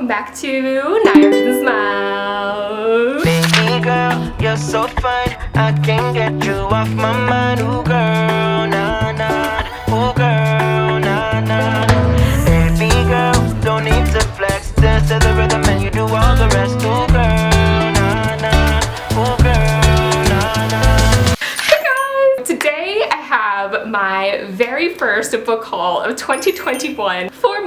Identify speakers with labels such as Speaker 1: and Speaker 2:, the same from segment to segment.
Speaker 1: welcome back to NayaReadsandSmiles.
Speaker 2: Baby girl, you're so fine, I can't get you off my mind. Ooh girl, nah nah, ooh girl, nah nah. Baby girl, don't need to flex, dance to the rhythm and you do all the rest. Ooh girl, nah nah, ooh girl, nah nah.
Speaker 1: Hey guys! Today I have my very first book haul of 2021. 4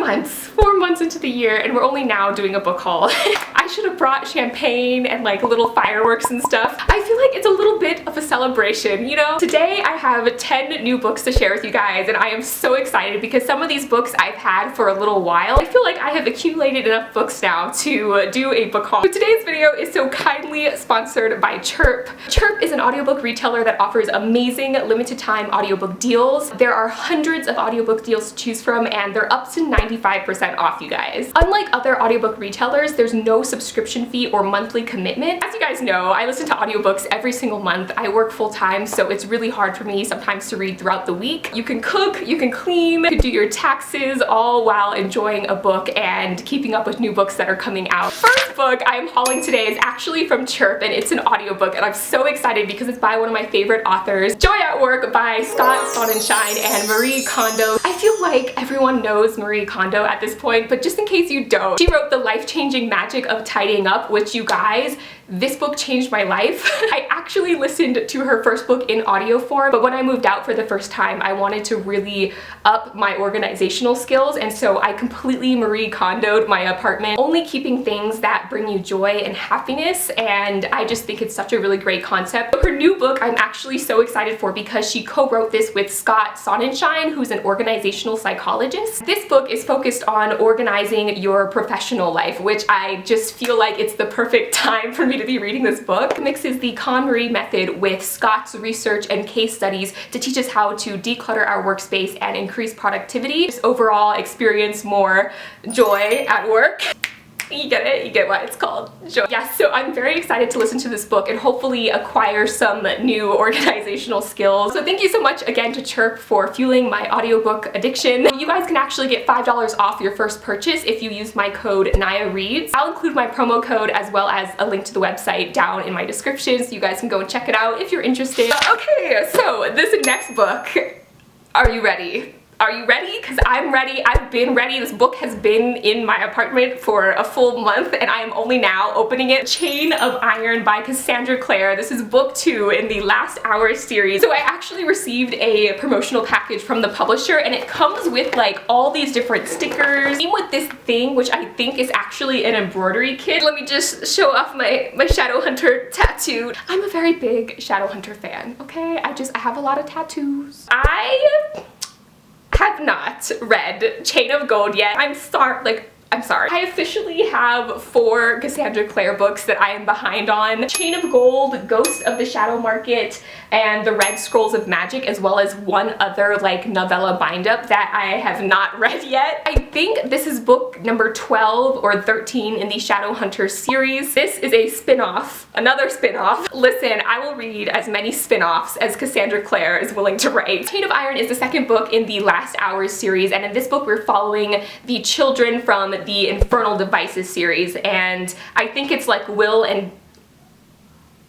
Speaker 1: months into the year, and we're only now doing a book haul. I should have brought champagne and like little fireworks and stuff. I feel like it's a little bit of a celebration, you know? Today I have 10 new books to share with you guys, and I am so excited because some of these books I've had for a little while. I feel like I have accumulated enough books now to do a book haul. So today's video is so kindly sponsored by Chirp. Chirp is an audiobook retailer that offers amazing limited time audiobook deals. There are hundreds of audiobook deals to choose from, and they're up to 95% off, you guys. Unlike other audiobook retailers, there's no subscription fee or monthly commitment. As you guys know, I listen to audiobooks every single month. I work full-time, so it's really hard for me sometimes to read throughout the week. You can cook, you can clean, you can do your taxes, all while enjoying a book and keeping up with new books that are coming out. First book I am hauling today is actually from Chirp, and it's an audiobook, and I'm so excited because it's by one of my favorite authors, Joy at Work by Scott Sonnenschein and Marie Kondo. I feel like everyone knows Marie Kondo at this point, but just in case you don't, she wrote The Life-Changing Magic of Tidying Up, which, you guys, this book changed my life. I actually listened to her first book in audio form, but when I moved out for the first time, I wanted to really up my organizational skills, and so I completely Marie Kondo'd my apartment, only keeping things that bring you joy and happiness, and I just think it's such a really great concept. Her new book I'm actually so excited for because she co-wrote this with Scott Sonnenschein, who's an organizational psychologist. This book is focused on organizing your professional life, which I just feel like it's the perfect time for me to be reading this book. It mixes the KonMari method with Scott's research and case studies to teach us how to declutter our workspace and increase productivity. Just overall experience more joy at work. You get it? You get why it's called Joy. Yeah, so I'm very excited to listen to this book and hopefully acquire some new organizational skills. So thank you so much again to Chirp for fueling my audiobook addiction. You guys can actually get $5 off your first purchase if you use my code NayaReads. I'll include my promo code as well as a link to the website down in my description, so you guys can go and check it out if you're interested. Okay, so this next book, are you ready? Are you ready? Because I'm ready. I've been ready. This book has been in my apartment for a full month, and I am only now opening it. Chain of Iron by Cassandra Clare. This is book 2 in the Last Hour series. So I actually received a promotional package from the publisher, and it comes with like all these different stickers. Came with this thing, which I think is actually an embroidery kit. Let me just show off my Shadowhunter tattoo. I'm a very big Shadowhunter fan, okay? I have a lot of tattoos. I have not read Chain of Gold yet. I'm sorry. I officially have 4 Cassandra Clare books that I am behind on. Chain of Gold, Ghost of the Shadow Market, and The Red Scrolls of Magic, as well as one other like novella bind-up that I have not read yet. I think this is book number 12 or 13 in the Shadowhunter series. This is a spin-off, another spin-off. Listen, I will read as many spin-offs as Cassandra Clare is willing to write. Chain of Iron is the second book in the Last Hours series, and in this book we're following the children from the Infernal Devices series, and I think it's like Will and...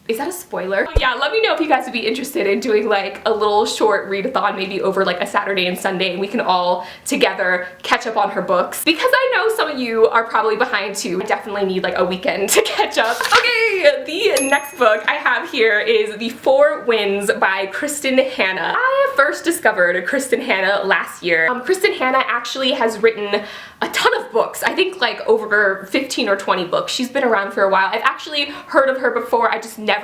Speaker 1: Is that a spoiler? Yeah, let me know if you guys would be interested in doing like a little short readathon, maybe over like a Saturday and Sunday, and we can all together catch up on her books. Because I know some of you are probably behind too. I definitely need like a weekend to catch up. Okay, the next book I have here is The 4 Winds by Kristen Hanna. I first discovered Kristen Hanna last year. Kristen Hanna actually has written a ton of books. I think like over 15 or 20 books. She's been around for a while. I've actually heard of her before. I just never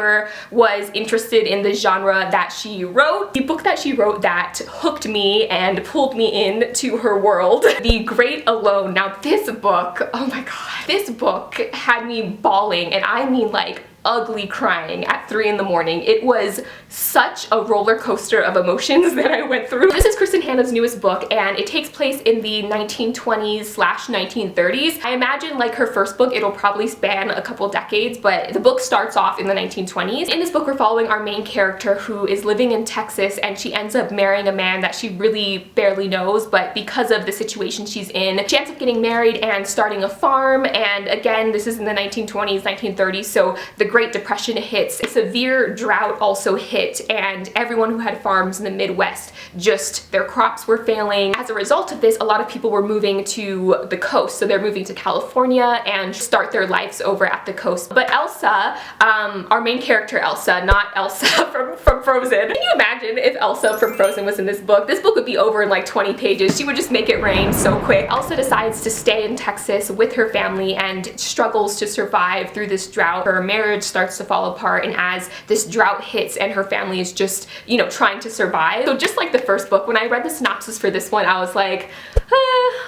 Speaker 1: was interested in the genre that she wrote. The book that she wrote that hooked me and pulled me into her world, The Great Alone. Now this book, oh my god, this book had me bawling, and I mean like ugly crying at 3 in the morning. It was such a roller coaster of emotions that I went through. This is Kristen Hanna's newest book, and it takes place in the 1920s/1930s. I imagine, like her first book, it'll probably span a couple decades, but the book starts off in the 1920s. In this book, we're following our main character who is living in Texas, and she ends up marrying a man that she really barely knows, but because of the situation she's in, she ends up getting married and starting a farm. And again, this is in the 1920s, 1930s, so the Great Depression hits. A severe drought also hit, and everyone who had farms in the Midwest, just their crops were failing. As a result of this, a lot of people were moving to the coast, so they're moving to California and start their lives over at the coast. But Elsa, our main character Elsa, not Elsa from Frozen. Can you imagine if Elsa from Frozen was in this book? This book would be over in like 20 pages. She would just make it rain so quick. Elsa decides to stay in Texas with her family and struggles to survive through this drought. Her marriage starts to fall apart, and as this drought hits and her family is just, you know, trying to survive. So just like the first book, when I read the synopsis for this one, I was like,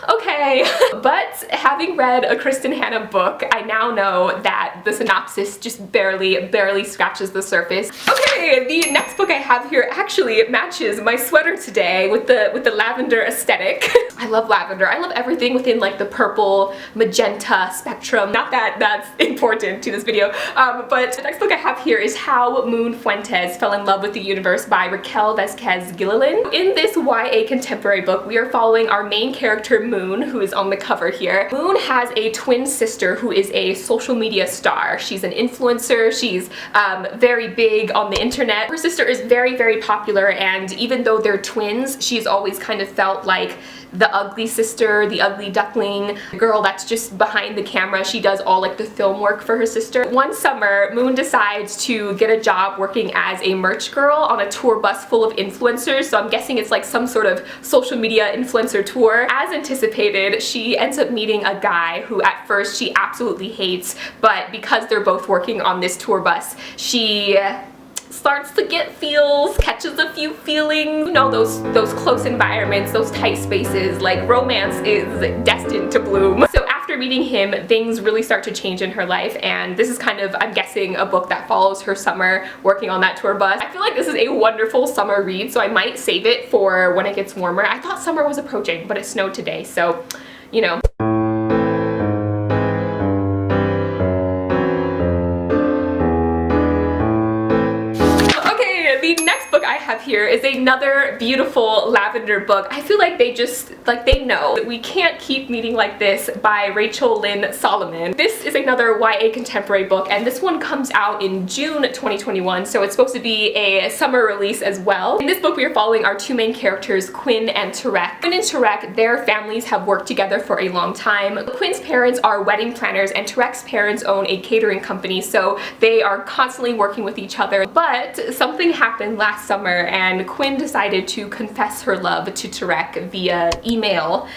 Speaker 1: okay. But having read a Kristen Hanna book, I now know that the synopsis just barely scratches the surface. Okay, the next book I have here actually matches my sweater today with the lavender aesthetic. I love lavender. I love everything within like the purple, magenta spectrum. Not that that's important to this video, but the next book I have here is How Moon Fuentes Fell in Love with the Universe by Raquel Vazquez-Gilliland. In this YA contemporary book, we are following our main character Moon, who is on the cover here. Moon has a twin sister who is a social media star. She's an influencer. She's very big on the internet. Her sister is very popular, and even though they're twins, she's always kind of felt like the ugly sister, the ugly duckling, the girl that's just behind the camera. She does all like the film work for her sister. One summer, Moon decides to get a job working as a merch girl on a tour bus full of influencers, so I'm guessing it's like some sort of social media influencer tour. As anticipated, she ends up meeting a guy who at first she absolutely hates, but because they're both working on this tour bus, she starts to get feels, catches a few feelings. You know, those close environments, those tight spaces, like romance is destined to bloom. So after meeting him, things really start to change in her life, and this is kind of, I'm guessing, a book that follows her summer working on that tour bus. I feel like this is a wonderful summer read, so I might save it for when it gets warmer. I thought summer was approaching, but it snowed today, so, you know. The next book I have here is another beautiful lavender book. I feel like they just, like, they know that we can't keep meeting like this, by Rachel Lynn Solomon. This is another YA contemporary book, and this one comes out in June 2021, so it's supposed to be a summer release as well. In this book, we are following our two main characters, Quinn and Tarek. Quinn and Tarek, their families have worked together for a long time. Quinn's parents are wedding planners, and Tarek's parents own a catering company, so they are constantly working with each other. But something happened last summer, and Quinn decided to confess her love to Tarek via email,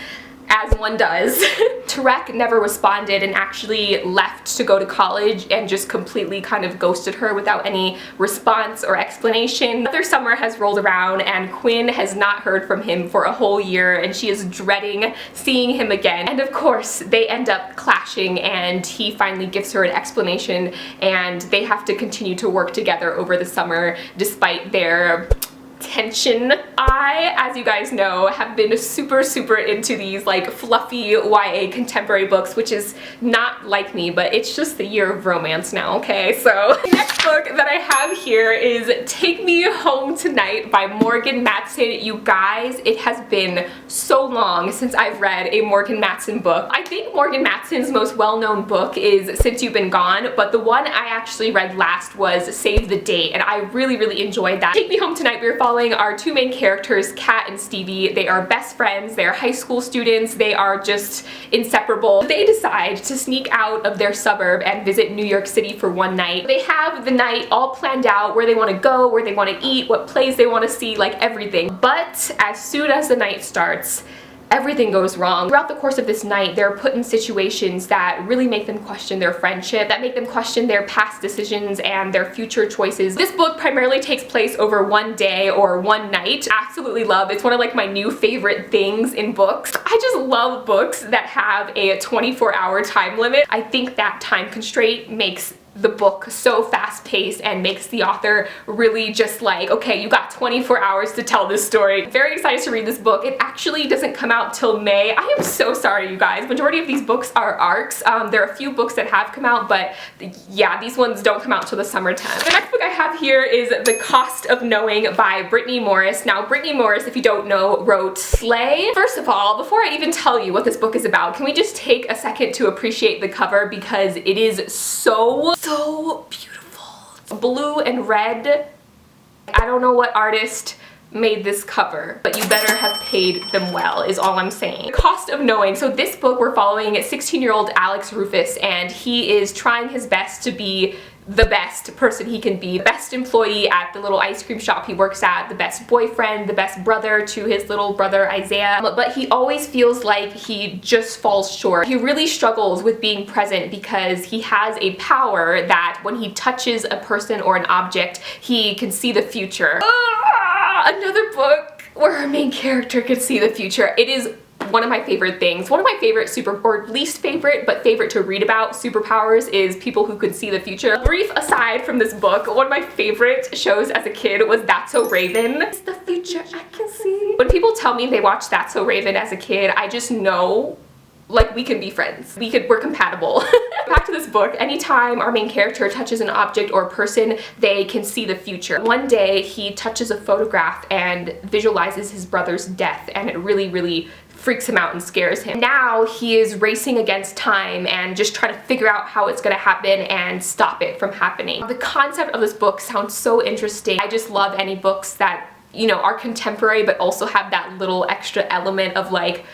Speaker 1: as one does. Tarek never responded and actually left to go to college and just completely kind of ghosted her without any response or explanation. Another summer has rolled around, and Quinn has not heard from him for a whole year, and she is dreading seeing him again. And of course, they end up clashing, and he finally gives her an explanation, and they have to continue to work together over the summer despite their tension. I, as you guys know, have been super into these like fluffy YA contemporary books, which is not like me, but it's just the year of romance now, okay? So the next book that I have here is Take Me Home Tonight by Morgan Matson. You guys, it has been so long since I've read a Morgan Matson book. I think Morgan Matson's most well-known book is Since You've Been Gone, but the one I actually read last was Save the Date, and I really enjoyed that. Take Me Home Tonight, we're following our two main characters, Kat and Stevie. They are best friends, they're high school students, they are just inseparable. They decide to sneak out of their suburb and visit New York City for one night. They have the night all planned out, where they want to go, where they want to eat, what plays they want to see, like everything. But as soon as the night starts, everything goes wrong. Throughout the course of this night, they're put in situations that really make them question their friendship, that make them question their past decisions and their future choices. This book primarily takes place over one day or one night. Absolutely love. It's one of like my new favorite things in books. I just love books that have a 24-hour time limit. I think that time constraint makes the book so fast-paced and makes the author really just like, okay, you got 24 hours to tell this story. Very excited to read this book. It actually doesn't come out till May. I am so sorry, you guys. Majority of these books are arcs. There are a few books that have come out, but yeah, these ones don't come out till the summertime. The next book I have here is The Cost of Knowing by Brittany Morris. Now, Brittany Morris, if you don't know, wrote Slay. First of all, before I even tell you what this book is about, can we just take a second to appreciate the cover, because it is so beautiful. Blue and red. I don't know what artist made this cover, but you better have paid them well, is all I'm saying. The Cost of Knowing. So this book, we're following 16-year-old Alex Rufus, and he is trying his best to be the best person he can be, the best employee at the little ice cream shop he works at, the best boyfriend, the best brother to his little brother Isaiah, but he always feels like he just falls short. He really struggles with being present because he has a power that when he touches a person or an object, he can see the future. Another book where our main character can see the future. It is one of my favorite things. One of my favorite or least favorite, but favorite to read about superpowers is people who could see the future. Brief aside from this book, one of my favorite shows as a kid was That's So Raven. It's the future I can see. When people tell me they watched That's So Raven as a kid, I just know, like, we can be friends. We're compatible. Back to this book. Anytime our main character touches an object or a person, they can see the future. One day he touches a photograph and visualizes his brother's death, and it really freaks him out and scares him. Now he is racing against time and just trying to figure out how it's gonna happen and stop it from happening. The concept of this book sounds so interesting. I just love any books that, you know, are contemporary but also have that little extra element of like,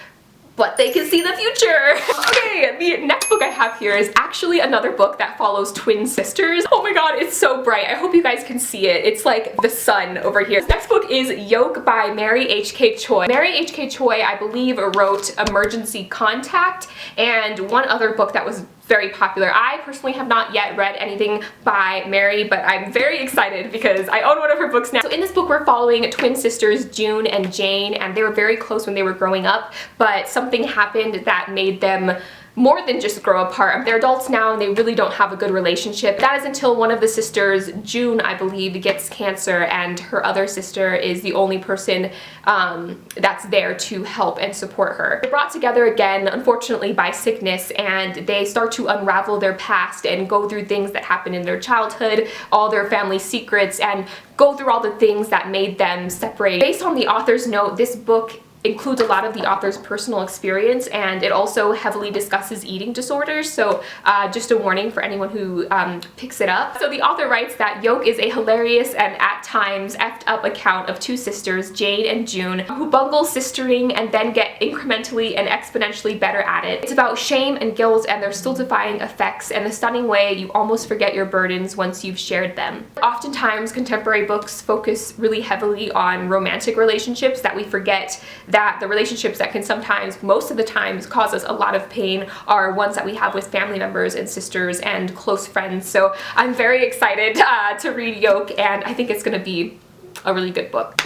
Speaker 1: but they can see the future. Okay, the next book I have here is actually another book that follows twin sisters. Oh my god, it's so bright. I hope you guys can see it. It's like the sun over here. This next book is Yolk by Mary H.K. Choi. Mary H.K. Choi, I believe, wrote Emergency Contact and one other book that was very popular. I personally have not yet read anything by Mary, but I'm very excited because I own one of her books now. So in this book, we're following twin sisters June and Jane, and they were very close when they were growing up, but something happened that made them more than just grow apart. They're adults now and they really don't have a good relationship. That is until one of the sisters, June, I believe, gets cancer, and her other sister is the only person that's there to help and support her. They're brought together again, unfortunately, by sickness, and they start to unravel their past and go through things that happened in their childhood, all their family secrets, and go through all the things that made them separate. Based on the author's note, this book includes a lot of the author's personal experience, and it also heavily discusses eating disorders, so just a warning for anyone who picks it up. So the author writes that Yolk is a hilarious and at times effed up account of two sisters, Jane and June, who bungle sistering and then get incrementally and exponentially better at it. It's about shame and guilt and their stultifying effects and the stunning way you almost forget your burdens once you've shared them. Oftentimes, contemporary books focus really heavily on romantic relationships that we forget that the relationships that can sometimes, most of the times, cause us a lot of pain are ones that we have with family members and sisters and close friends. So I'm very excited to read Yolk, and I think it's going to be a really good book.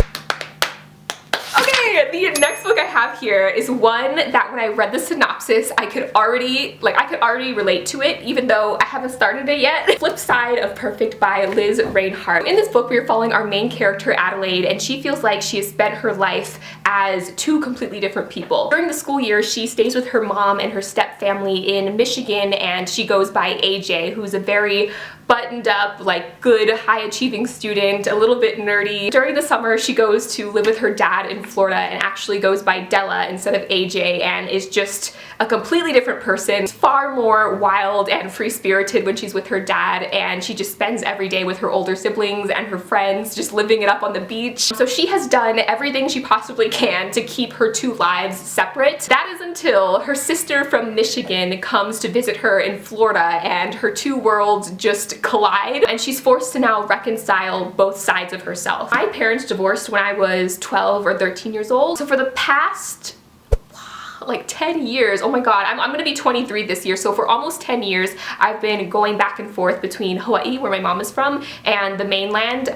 Speaker 1: Okay, the next book I have here is one that when I read the synopsis, I could already relate to it, even though I haven't started it yet. Flipside of Perfect by Liz Reinhart. In this book, we are following our main character, Adelaide, and she feels like she has spent her life as two completely different people. During the school year, she stays with her mom and her step family in Michigan, and she goes by AJ, who's a very buttoned up, like, good, high-achieving student, a little bit nerdy. During the summer, she goes to live with her dad in Florida and actually goes by Della instead of AJ, and is just a completely different person. Far more wild and free-spirited when she's with her dad, and she just spends every day with her older siblings and her friends, just living it up on the beach. So she has done everything she possibly can to keep her two lives separate. That is until her sister from Michigan comes to visit her in Florida, and her two worlds just collide, and she's forced to now reconcile both sides of herself. My parents divorced when I was 12 or 13 years old, so for the past like 10 years, oh my god, I'm gonna be 23 this year, so for almost 10 years I've been going back and forth between Hawaii, where my mom is from, and the mainland,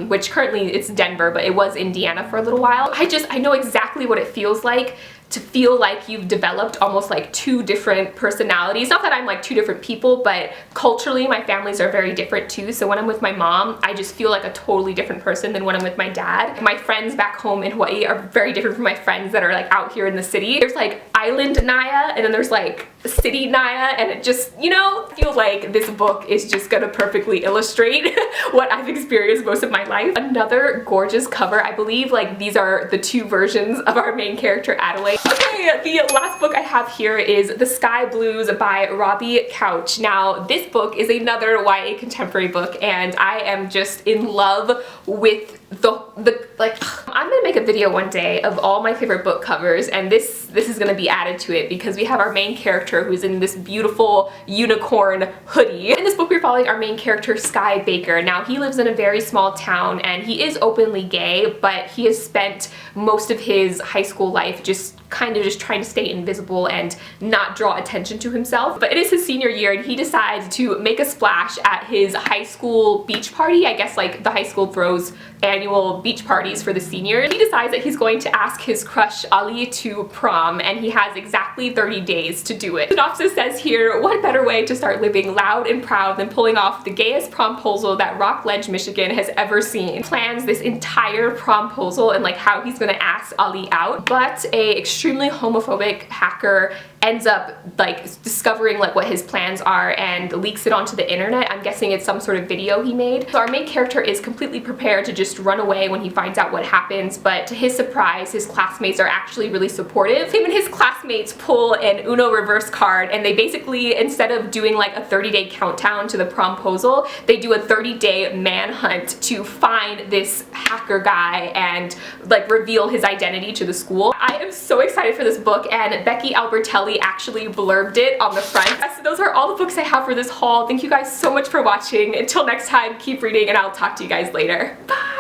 Speaker 1: which currently it's Denver, but it was Indiana for a little while. I know exactly what it feels like to feel like you've developed almost like two different personalities. Not that I'm like two different people, but culturally my families are very different too. So when I'm with my mom, I just feel like a totally different person than when I'm with my dad. My friends back home in Hawaii are very different from my friends that are like out here in the city. There's like island Naya, and then there's like city Naya, and it just, you know, I feel like this book is just gonna perfectly illustrate what I've experienced most of my life. Another gorgeous cover. I believe like these are the two versions of our main character Adelaide. Okay, the last book I have here is The Sky Blues by Robbie Couch. Now this book is another YA contemporary book, and I am just in love with I'm gonna make a video one day of all my favorite book covers, and this is gonna be added to it because we have our main character who's in this beautiful unicorn hoodie. In this book we're following our main character Sky Baker. Now he lives in a very small town and he is openly gay, but he has spent most of his high school life just trying to stay invisible and not draw attention to himself. But it is his senior year and he decides to make a splash at his high school beach party. I guess like the high school throws annual beach parties for the seniors. He decides that he's going to ask his crush Ali to prom, and he has exactly 30 days to do it. The synopsis says here, what better way to start living loud and proud than pulling off the gayest promposal that Rockledge, Michigan has ever seen. He plans this entire promposal and like how he's gonna ask Ali out, but a extremely homophobic hacker ends up like discovering like what his plans are and leaks it onto the internet. I'm guessing it's some sort of video he made. So our main character is completely prepared to just run away when he finds out what happens, but to his surprise, his classmates are actually really supportive. Him and his classmates pull an Uno reverse card, and they basically, instead of doing like a 30-day countdown to the promposal, they do a 30-day manhunt to find this hacker guy and like reveal his identity to the school. I am so excited for this book, and Becky Albertelli actually blurbed it on the front. So those are all the books I have for this haul. Thank you guys so much for watching. Until next time, keep reading and I'll talk to you guys later. Bye!